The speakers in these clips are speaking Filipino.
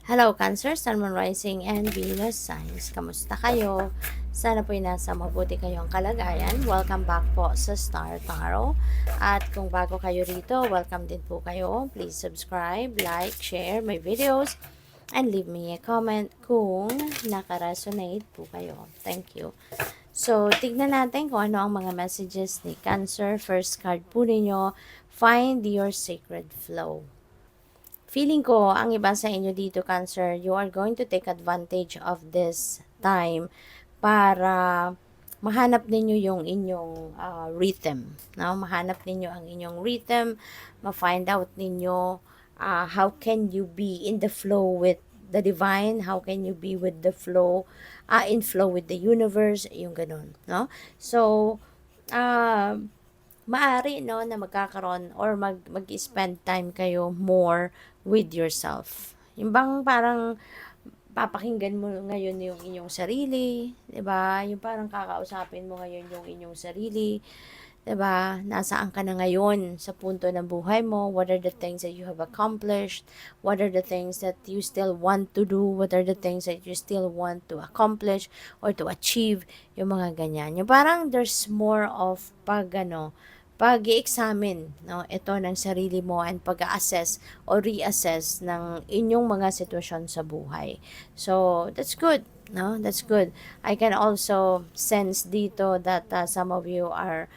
Hello Cancer, Sun, Moon, Rising, and Venus signs. Kamusta kayo? Sana po'y nasa mabuti kayong kalagayan. Welcome back po sa Star Tarot. At kung bago kayo rito, welcome din po kayo. Please subscribe, like, share my videos, and leave me a comment kung nakaresonate po kayo. Thank you. So, tignan natin kung ano ang mga messages ni Cancer. First card po ninyo, find your sacred flow. Feeling ko, ang iba sa inyo dito, Cancer, you are going to take advantage of this time para mahanap ninyo yung inyong rhythm. No? Mahanap ninyo ang inyong rhythm, ma-find out ninyo how can you be in the flow with the divine, how can you be with the flow, in flow with the universe, yung ganun. No? So, maari no na magkakaroon or mag-spend time kayo more with yourself. Yung bang parang papakinggan mo ngayon yung inyong sarili, 'di ba? Yung parang kakausapin mo ngayon yung inyong sarili, 'di ba? Nasaan ka na ngayon sa punto ng buhay mo? What are the things that you have accomplished? What are the things that you still want to do? What are the things that you still want to accomplish or to achieve? Yung mga ganyan. Yung parang there's more of pag-i-examine, no, ito ng sarili mo and pag-assess o reassess ng inyong mga sitwasyon sa buhay. So, that's good, no? That's good. I can also sense dito that some of you are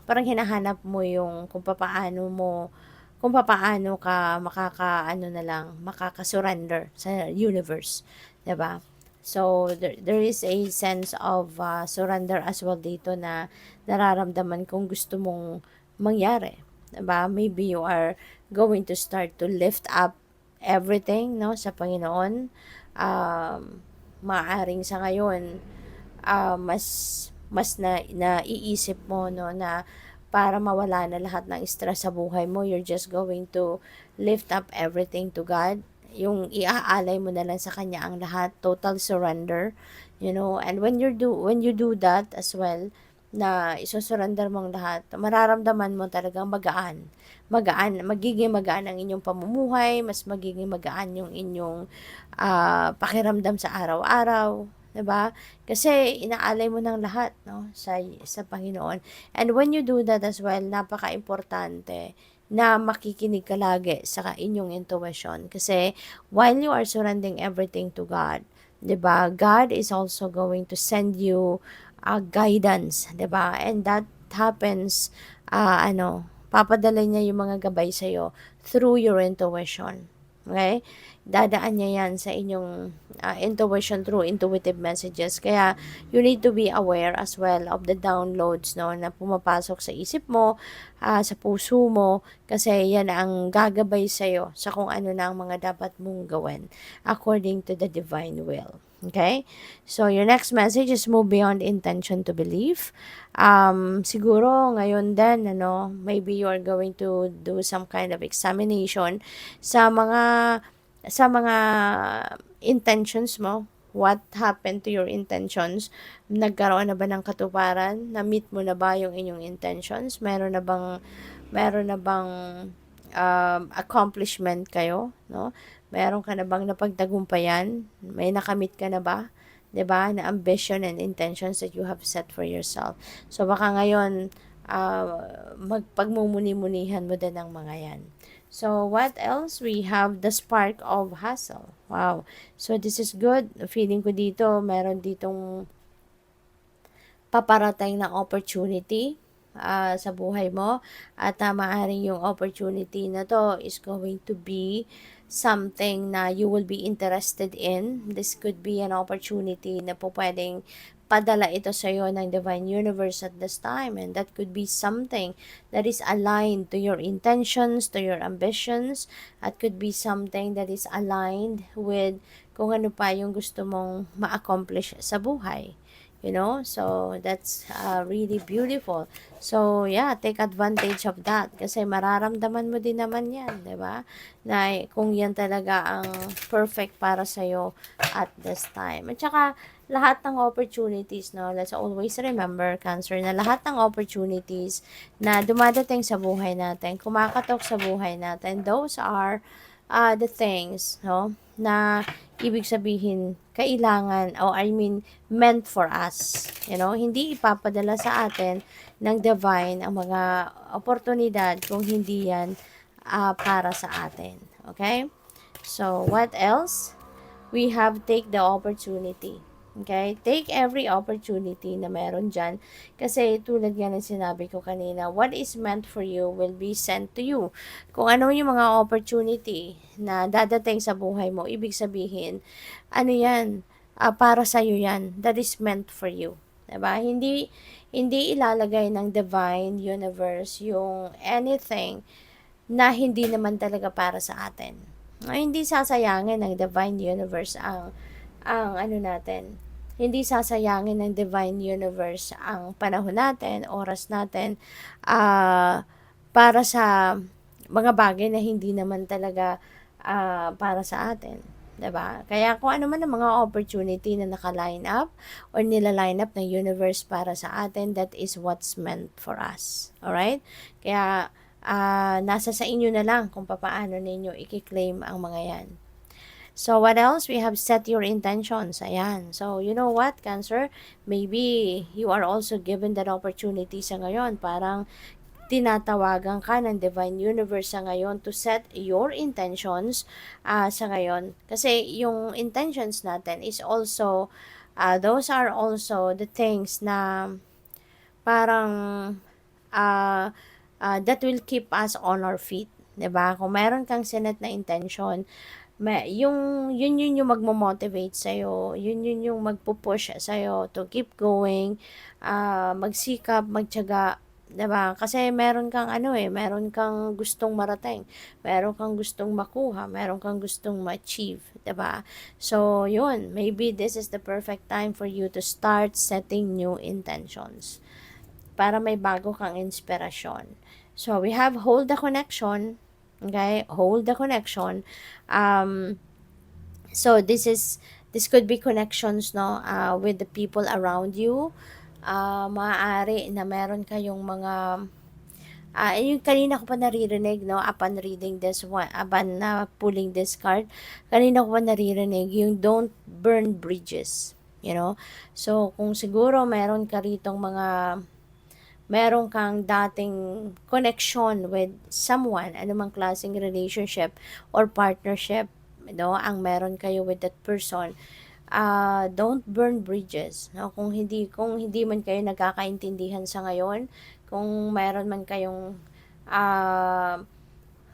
parang hinahanap mo yung kung papaano ka makaka-surrender sa universe, 'di ba? So, there is a sense of surrender as well dito na nararamdaman kung gusto mong mangyari. Diba? Maybe you are going to start to lift up everything, no, sa Panginoon. Maaaring sa ngayon, mas naiisip mo, no, na para mawala na lahat ng stress sa buhay mo, you're just going to lift up everything to God, yung iaalay mo na lang sa kanya ang lahat, total surrender, you know. And when you do that as well, na isusurrender mong lahat, mararamdaman mo talagang magiging magaan ang inyong pamumuhay, mas magiging magaan yung inyong pakiramdam sa araw-araw, 'di ba? Kasi inaalay mo ng lahat, no, sa Panginoon. And when you do that as well, napaka-importante na makikinig ka lagi sa inyong intuition. Kasi while you are surrendering everything to God, 'di ba? God is also going to send you guidance, 'di ba? And that happens papadala niya yung mga gabay sa iyo through your intuition. Okay? Dadaan niya yan sa inyong intuition through intuitive messages. Kaya, you need to be aware as well of the downloads, no, na pumapasok sa isip mo, sa puso mo, kasi yan ang gagabay sa'yo sa kung ano na ang mga dapat mong gawin according to the divine will. Okay? So, your next message is move beyond intention to belief. Siguro, ngayon din, maybe you are going to do some kind of examination sa mga intentions mo. What happened to your intentions? Nagkaroon na ba ng katuparan? Na-meet mo na ba yung inyong intentions? Meron na bang accomplishment kayo, no? Meron ka na bang napagtagumpayan? May nakamit ka na ba? 'Di ba? Na ambition and intentions that you have set for yourself. So baka ngayon magpagmumuni-munihan mo din ang mga 'yan. So, what else? We have the spark of hustle. Wow. So, this is good. Feeling ko dito, meron ditong paparating na opportunity sa buhay mo. At maaaring yung opportunity na to is going to be something na you will be interested in. This could be an opportunity na po pwedeng padala ito sa iyo ng Divine Universe at this time, and that could be something that is aligned to your intentions, to your ambitions, at could be something that is aligned with kung ano pa yung gusto mong ma-accomplish sa buhay. So that's really beautiful. So yeah, take advantage of that kasi mararamdaman mo din naman yan, di ba? Na kung yan talaga ang perfect para sa'yo at this time. At saka, lahat ng opportunities, no, let's always remember, Cancer, na lahat ng opportunities na dumadating sa buhay natin, kumakatok sa buhay natin, those are the things, no, na ibig sabihin kailangan, o I mean meant for us, hindi ipapadala sa atin ng divine ang mga oportunidad kung hindi yan para sa atin. Okay, so what else? We have take the opportunity. Okay? Take every opportunity na meron dyan. Kasi tulad nga ng sinabi ko kanina, what is meant for you will be sent to you. Kung ano yung mga opportunity na dadating sa buhay mo, ibig sabihin, ano yan, para sa'yo yan. That is meant for you. Diba? Hindi ilalagay ng divine universe yung anything na hindi naman talaga para sa atin. Hindi sasayangin ng divine universe ang ano natin. Hindi sasayangin ng divine universe ang panahon natin, oras natin, para sa mga bagay na hindi naman talaga para sa atin. 'Di ba? Kaya kung ano man ang mga opportunity na naka-line up or nila-line up ng universe para sa atin, that is what's meant for us. Alright? Kaya nasa sa inyo na lang kung paano ninyo i-claim ang mga yan. So, what else? We have set your intentions. Ayan. So, you know what, Cancer? Maybe you are also given that opportunity sa ngayon. Parang tinatawagan ka ng Divine Universe sa ngayon to set your intentions sa ngayon. Kasi yung intentions natin is also, those are also the things na parang that will keep us on our feet. 'Di ba? Kung meron kang sinet na intention, yun yung magmo-motivate sa'yo, yun yung magpo-push sa'yo to keep going, magsikap, magtiyaga, 'di ba? Kasi meron kang meron kang gustong marating, meron kang gustong makuha, meron kang gustong ma-achieve, 'di ba? So, yun, maybe this is the perfect time for you to start setting new intentions para may bago kang inspirasyon. So, we have hold the connection. Okay? Hold the connection. So, this could be connections, no, with the people around you. Maaari na meron kayong mga yung kanina ko pa naririnig, no, upon reading this one, upon pulling this card, kanina ko pa naririnig yung don't burn bridges, So, kung siguro meron ka ritong meron kang dating connection with someone, anumang klaseng relationship or partnership, ang meron kayo with that person, don't burn bridges, no? Kung hindi man kayo nagkakaintindihan sa ngayon, kung meron man kayong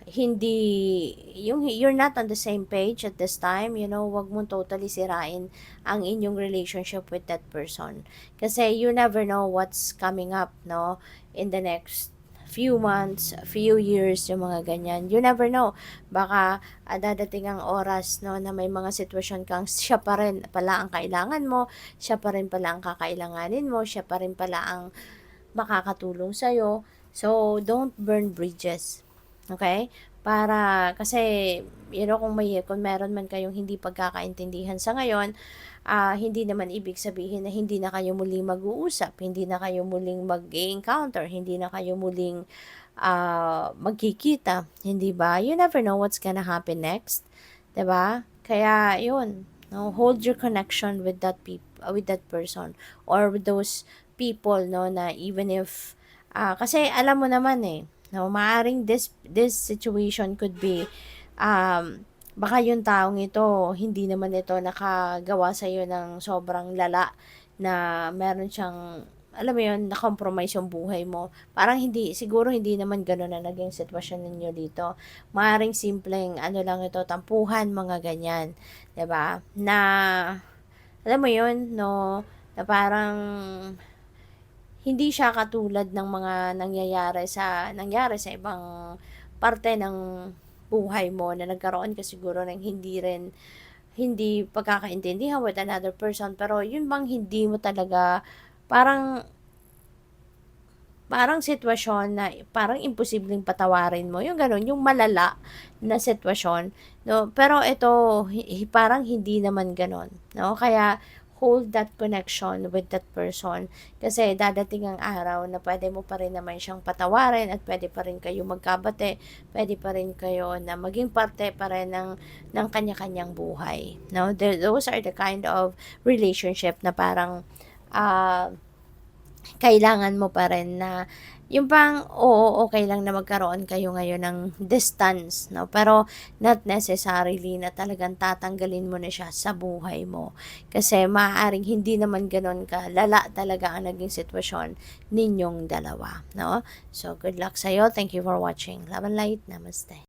hindi, you're not on the same page at this time, wag mong totally sirain ang inyong relationship with that person. Kasi you never know what's coming up, no, in the next few months, few years, yung mga ganyan. You never know. Baka dadating ang oras, no, na may mga sitwasyon kang siya pa rin pala ang kailangan mo, siya pa rin pala ang kakailanganin mo, siya pa rin pala ang makakatulong sa'yo. So, don't burn bridges. Okay? Kasi, kung meron man kayong hindi pagkakaintindihan sa ngayon, hindi naman ibig sabihin na hindi na kayo muling mag-uusap, hindi na kayo muling mag-encounter, hindi na kayo muling magkikita, hindi ba? You never know what's gonna happen next, 'di ba? Kaya, yun, no, hold your connection with with that person or with those people, no, na even if kasi alam mo naman no, maaring this situation could be baka yung taong ito hindi naman ito nakagawa sa iyo ng sobrang lala na meron siyang, alam mo yun, na-compromise yung buhay mo. Parang siguro hindi naman gano'n na naging sitwasyon ninyo dito. Maaring simpleng lang ito, tampuhan, mga ganyan, 'di ba? Na alam mo yun, no, na parang hindi siya katulad ng mga nangyari sa ibang parte ng buhay mo na nagkaroon ka siguro ng hindi pagkakaintindihan with another person, pero yun bang hindi mo talaga parang sitwasyon na parang imposibleng patawarin mo, yung gano'n, yung malala na sitwasyon, no? Pero ito, parang hindi naman gano'n, no? Kaya, hold that connection with that person. Kasi dadating ang araw na pwede mo pa rin naman siyang patawarin at pwede pa rin kayo magkabate, pwede pa rin kayo na maging parte pa rin ng kanya-kanyang buhay. No? Those are the kind of relationship na parang kailangan mo pa rin na yung pang, oo, okay lang na magkaroon kayo ngayon ng distance, no? Pero not necessarily na talagang tatanggalin mo na siya sa buhay mo. Kasi maaaring hindi naman gano'n kalala talaga ang naging sitwasyon ninyong dalawa, no? So, good luck sa'yo. Thank you for watching. Love and light. Namaste.